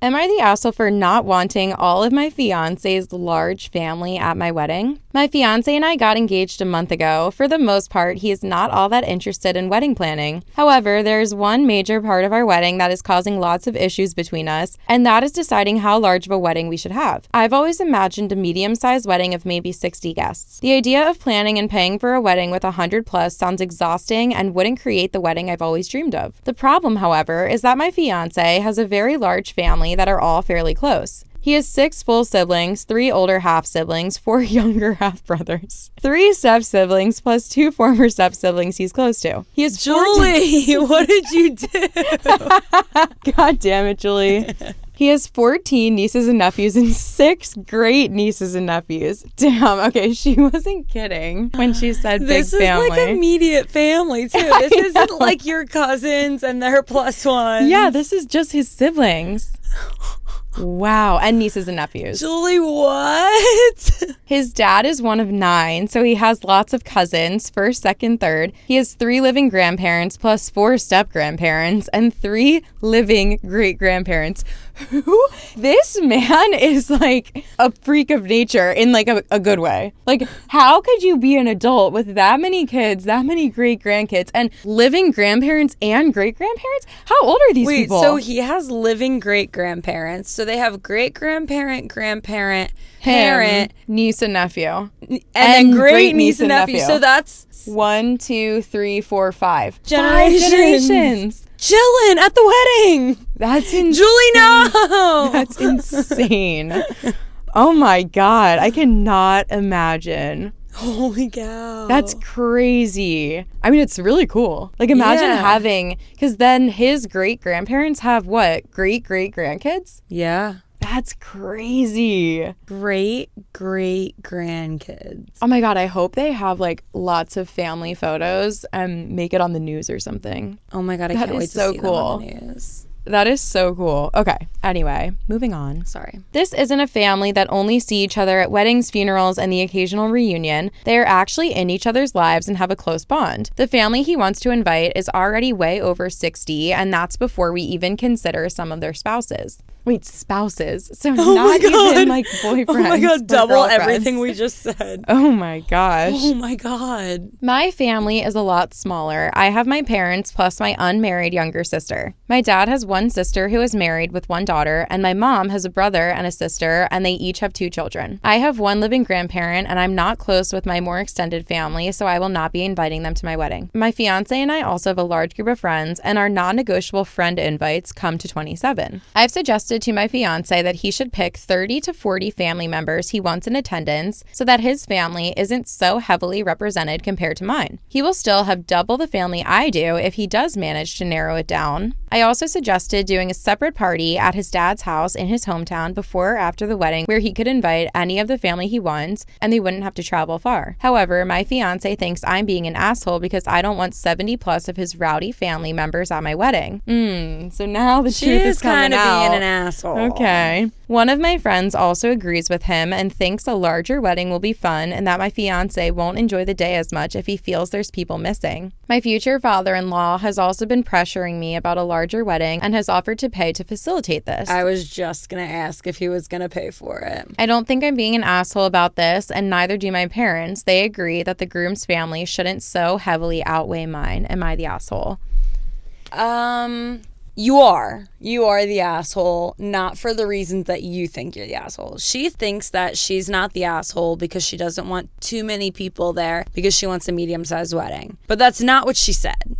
Am I the asshole for not wanting all of my fiance's large family at my wedding? My fiance and I got engaged a month ago. For the most part, he is not all that interested in wedding planning. However, there is one major part of our wedding that is causing lots of issues between us, and that is deciding how large of a wedding we should have. I've always imagined a medium-sized wedding of maybe 60 guests. The idea of planning and paying for a wedding with 100 plus sounds exhausting and wouldn't create the wedding I've always dreamed of. The problem, however, is that my fiance has a very large family that are all fairly close. He has 6 full siblings, 3 older half-siblings, 4 younger half-brothers, 3 step-siblings, plus 2 former step-siblings he's close to. He has Julie, what did you do? God damn it, Julie. He has 14 nieces and nephews and 6 great nieces and nephews. Damn, okay, she wasn't kidding when she said big family. This is like immediate family, too. This isn't like your cousins and their plus ones. Yeah, this is just his siblings. Wow, and nieces and nephews. Julie, what? His dad is one of 9, so he has lots of cousins, first, second, third. He has 3 living grandparents plus 4 step-grandparents and 3 living great-grandparents. Who? This man is like a freak of nature in like a good way. Like, how could you be an adult with that many kids, that many great-grandkids, and living grandparents and great-grandparents? How old are these people? Wait, so he has living great-grandparents. So they have great-grandparent, grandparent, parent, niece and nephew. And then great niece and nephew. So that's 1, 2, 3, 4, 5. Generations. 5 generations. Chilling at the wedding. That's insane. Julie, no. That's insane. Oh my God. I cannot imagine. Holy cow. That's crazy. I mean, it's really cool. Like, imagine having, because then his great-grandparents have what? Great-great-grandkids? Yeah. That's crazy. Great-great-grandkids. Oh my God, I hope they have like lots of family photos and make it on the news or something. Oh my God, I can't wait to see them on the news. That is so cool. Okay, anyway, moving on. Sorry. This isn't a family that only see each other at weddings, funerals, and the occasional reunion. They are actually in each other's lives and have a close bond. The family he wants to invite is already way over 60, and that's before we even consider some of their spouses. Wait, spouses. So not even like boyfriends. Oh my God, double everything we just said. Oh my gosh. Oh my God. My family is a lot smaller. I have my parents plus my unmarried younger sister. My dad has one sister who is married with one daughter, and my mom has a brother and a sister, and they each have 2 children. I have one living grandparent, and I'm not close with my more extended family, so I will not be inviting them to my wedding. My fiance and I also have a large group of friends, and our non-negotiable friend invites come to 27. I've suggested to my fiance that he should pick 30 to 40 family members he wants in attendance so that his family isn't so heavily represented compared to mine. He will still have double the family I do if he does manage to narrow it down. I also suggested doing a separate party at his dad's house in his hometown before or after the wedding where he could invite any of the family he wants and they wouldn't have to travel far. However, my fiance thinks I'm being an asshole because I don't want 70 plus of his rowdy family members at my wedding. So now the truth is coming out. She is kind of being an asshole. Okay. One of my friends also agrees with him and thinks a larger wedding will be fun and that my fiance won't enjoy the day as much if he feels there's people missing. My future father-in-law has also been pressuring me about a larger wedding and has offered to pay to facilitate this. I was just going to ask if he was going to pay for it. I don't think I'm being an asshole about this, and neither do my parents. They agree that the groom's family shouldn't so heavily outweigh mine. Am I the asshole? You are the asshole, not for the reasons that you think you're the asshole. She thinks that she's not the asshole because she doesn't want too many people there because she wants a medium-sized wedding. But that's not what she said.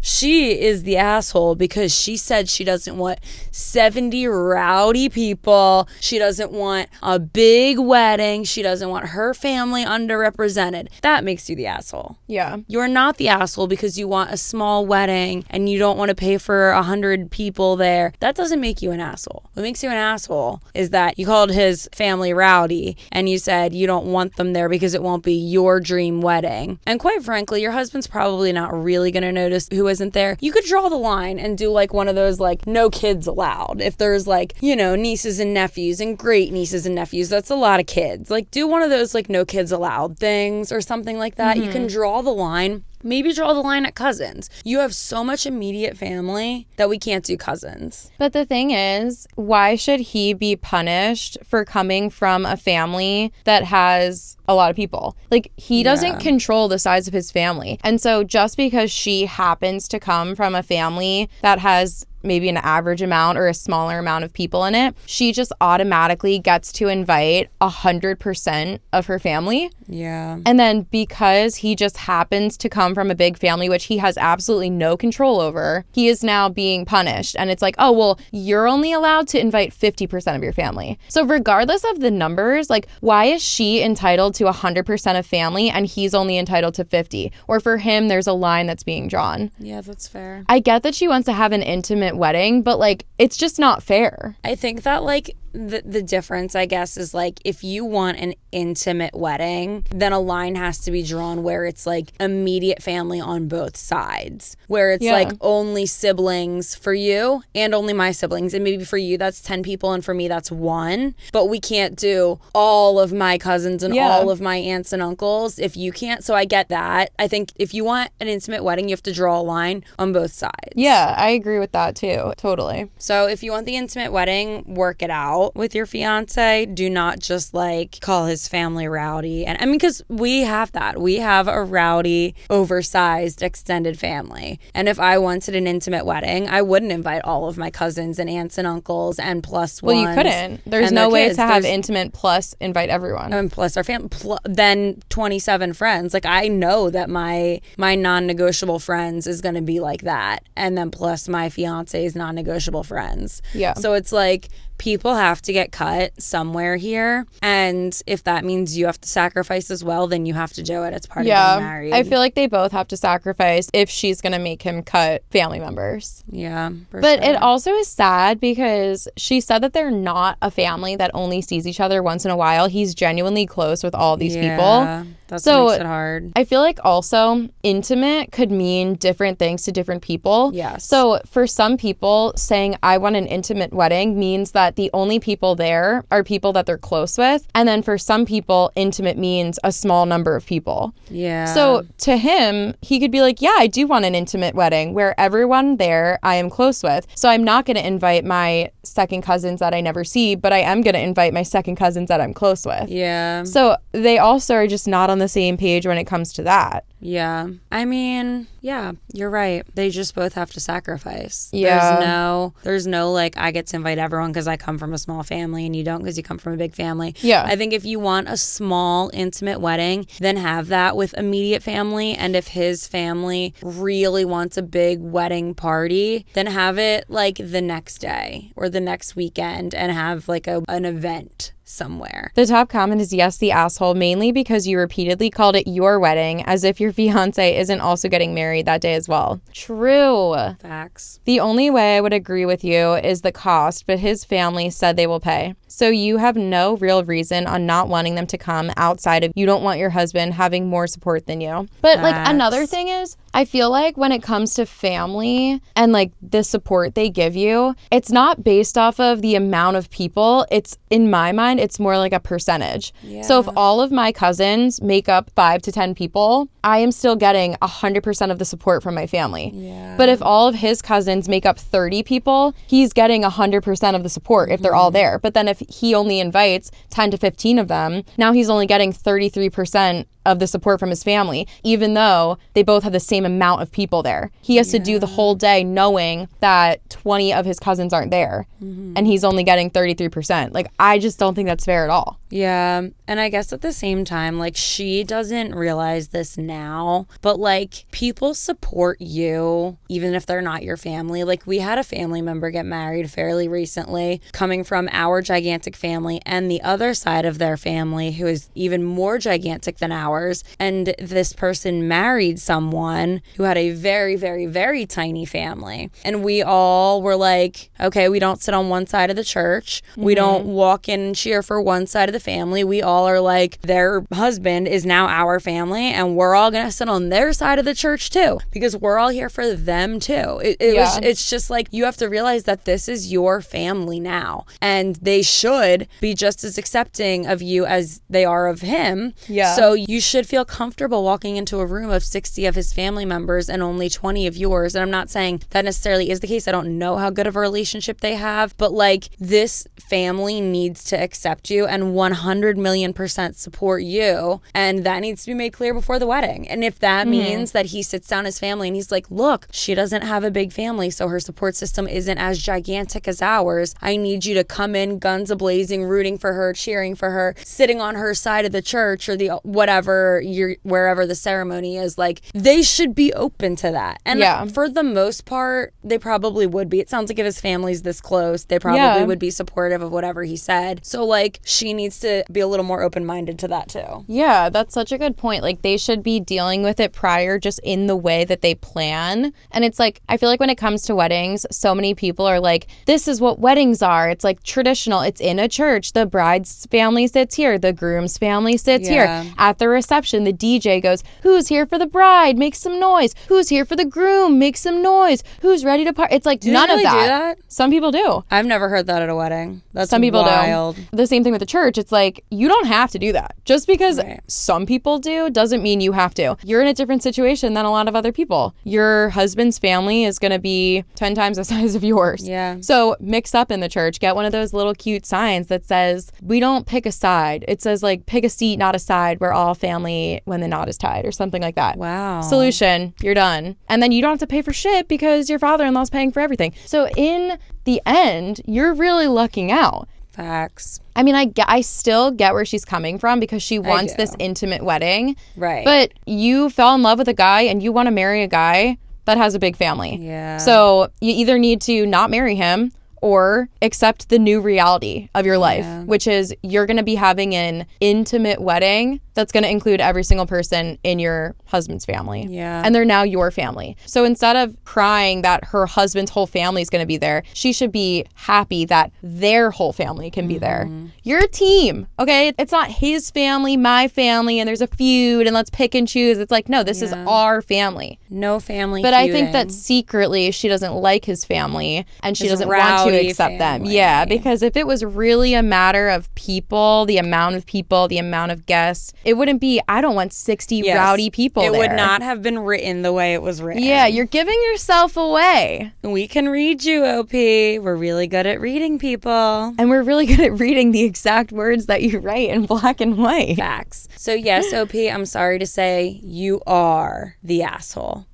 She is the asshole because she said she doesn't want 70 rowdy people. She doesn't want a big wedding. She doesn't want her family underrepresented. That makes you the asshole. Yeah. You're not the asshole because you want a small wedding and you don't want to pay for 100 people there. That doesn't make you an asshole. What makes you an asshole is that you called his family rowdy and you said you don't want them there because it won't be your dream wedding. And quite frankly, your husband's probably not really going to notice who isn't there. You could draw the line and do like one of those like no kids allowed. If there's like, you know, nieces and nephews and great nieces and nephews, that's a lot of kids. Like do one of those like no kids allowed things or something like that. You can draw the line maybe draw the line at cousins. You have so much immediate family that we can't do cousins. But the thing is, why should he be punished for coming from a family that has a lot of people? Like, he doesn't control the size of his family. And so just because she happens to come from a family that has maybe an average amount or a smaller amount of people in it, she just automatically gets to invite 100% of her family. Yeah. And then because he just happens to come from a big family, which he has absolutely no control over, he is now being punished. And it's like, oh, well, you're only allowed to invite 50% of your family. So regardless of the numbers, like, why is she entitled to 100% of family and he's only entitled to 50? Or for him, there's a line that's being drawn. Yeah, that's fair. I get that she wants to have an intimate wedding, but like, it's just not fair. I think that like the difference, I guess, is like if you want an intimate wedding, then a line has to be drawn where it's like immediate family on both sides, where it's like only siblings for you and only my siblings, and maybe for you that's 10 people and for me that's 1, but we can't do all of my cousins and all of my aunts and uncles if you can't. So I get that. I think if you want an intimate wedding, you have to draw a line on both sides. Yeah, I agree with that too. Totally. So if you want the intimate wedding, work it out with your fiance. Do not just like call his family rowdy. And I mean, because we have that. We have a rowdy, oversized, extended family. And if I wanted an intimate wedding, I wouldn't invite all of my cousins and aunts and uncles and plus ones. Well, you couldn't. There's no way to have intimate plus invite everyone. And plus our family, then 27 friends. Like, I know that my non-negotiable friends is going to be like that. And then plus my fiance's non-negotiable friends. Yeah. So it's like, people have to get cut somewhere here. And if that means you have to sacrifice as well, then you have to do it. It's part of being married. I feel like they both have to sacrifice if she's going to make him cut family members. Yeah. But it also is sad because she said that they're not a family that only sees each other once in a while. He's genuinely close with all these people. That's what makes it hard. I feel like also intimate could mean different things to different people. Yes. So for some people, saying I want an intimate wedding means that the only people there are people that they're close with. And then for some people, intimate means a small number of people. Yeah. So to him, he could be like, yeah, I do want an intimate wedding where everyone there I am close with. So I'm not going to invite my second cousins that I never see, but I am going to invite my second cousins that I'm close with. Yeah. So they also are just not on the same page when it comes to that. Yeah. I mean, yeah, you're right. They just both have to sacrifice. Yeah. There's no like, I get to invite everyone because I come from a small family and you don't because you come from a big family. Yeah. I think if you want a small, intimate wedding, then have that with immediate family. And if his family really wants a big wedding party, then have it like the next day or the next weekend and have like an event somewhere. The top comment is yes, the asshole, mainly because you repeatedly called it your wedding as if your fiance isn't also getting married that day as well. True. Facts. The only way I would agree with you is the cost, but his family said they will pay. So you have no real reason on not wanting them to come outside of you don't want your husband having more support than you. But Facts. like another thing is, I feel like when it comes to family and like the support they give you, it's not based off of the amount of people. It's, in my mind, it's more like a percentage. Yeah. So if all of my cousins make up 5 to 10 people, I am still getting 100% of the support from my family. Yeah. But if all of his cousins make up 30 people, he's getting 100% of the support if they're all there. But then if he only invites 10 to 15 of them, now he's only getting 33% of the support from his family, even though they both have the same amount of people there. He has to do the whole day knowing that 20 of his cousins aren't there and he's only getting 33%. Like, I just don't think that's fair at all. Yeah. And I guess at the same time, like, she doesn't realize this now, but like, people support you even if they're not your family. Like, we had a family member get married fairly recently, coming from our gigantic family and the other side of their family who is even more gigantic than ours. And this person married someone who had a very, very, very tiny family. And we all were like, okay, we don't sit on one side of the church. We don't walk in and cheer for one side of the family. We all are like, their husband is now our family and we're all going to sit on their side of the church too, because we're all here for them too. It's just like, you have to realize that this is your family now and they should be just as accepting of you as they are of him. Yeah. So you should feel comfortable walking into a room of 60 of his family members and only 20 of yours. And I'm not saying that necessarily is the case. I don't know how good of a relationship they have, but like this family needs to accept you and 100 million% support you. And that needs to be made clear before the wedding. And if that means that he sits down his family and he's like, look, she doesn't have a big family, so her support system isn't as gigantic as ours. I need you to come in guns a-blazing, rooting for her, cheering for her, sitting on her side of the church or the whatever wherever the ceremony is. Like, they should be open to that. And for the most part, they probably would be. It sounds like if his family's this close, they probably would be supportive of whatever he said. So like, she needs to be a little more open-minded to that too. Yeah, that's such a good point. Like, they should be dealing with it prior, just in the way that they plan. And it's like, I feel like when it comes to weddings, so many people are like, this is what weddings are. It's like traditional. It's in a church. The bride's family sits here. The groom's family sits here. At the reception, the DJ goes, who's here for the bride? Make some noise. Who's here for the groom? Make some noise. Who's ready to party? It's like none of that. Do that. Some people do. I've never heard that at a wedding. That's some people wild. Do. The same thing with the church. It's like, you don't have to do that. Just because some people do doesn't mean you have to. You're in a different situation than a lot of other people. Your husband's family is going to be 10 times the size of yours. Yeah. So mix up in the church. Get one of those little cute signs that says, we don't pick a side. It says like, pick a seat, not a side. We're all family when the knot is tied, or something like that. Wow. Solution. You're done. And then you don't have to pay for shit because your father-in-law's paying for everything. So in the end, you're really lucking out. Facts. I mean, I still get where she's coming from, because she wants this intimate wedding. Right. But you fell in love with a guy and you want to marry a guy that has a big family. Yeah. So you either need to not marry him or accept the new reality of your life, which is you're going to be having an intimate wedding that's going to include every single person in your husband's family. Yeah. And they're now your family. So instead of crying that her husband's whole family is going to be there, she should be happy that their whole family can be there. You're a team, okay? It's not his family, my family, and there's a feud and let's pick and choose. It's like, no, this is our family. No family But feuding. I think that secretly she doesn't like his family and she doesn't want to accept them. Yeah, because if it was really a matter of people, the amount of guests, it wouldn't be, I don't want 60 rowdy people It there. would not have been written the way it was written. Yeah, you're giving yourself away. We can read you, OP. We're really good at reading people. And we're really good at reading the exact words that you write in black and white. Facts. So yes, OP, I'm sorry to say you are the asshole.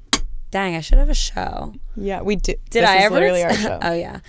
Dang, I should have a show. Yeah, we do. Did I ever? Literally our show. Oh, yeah.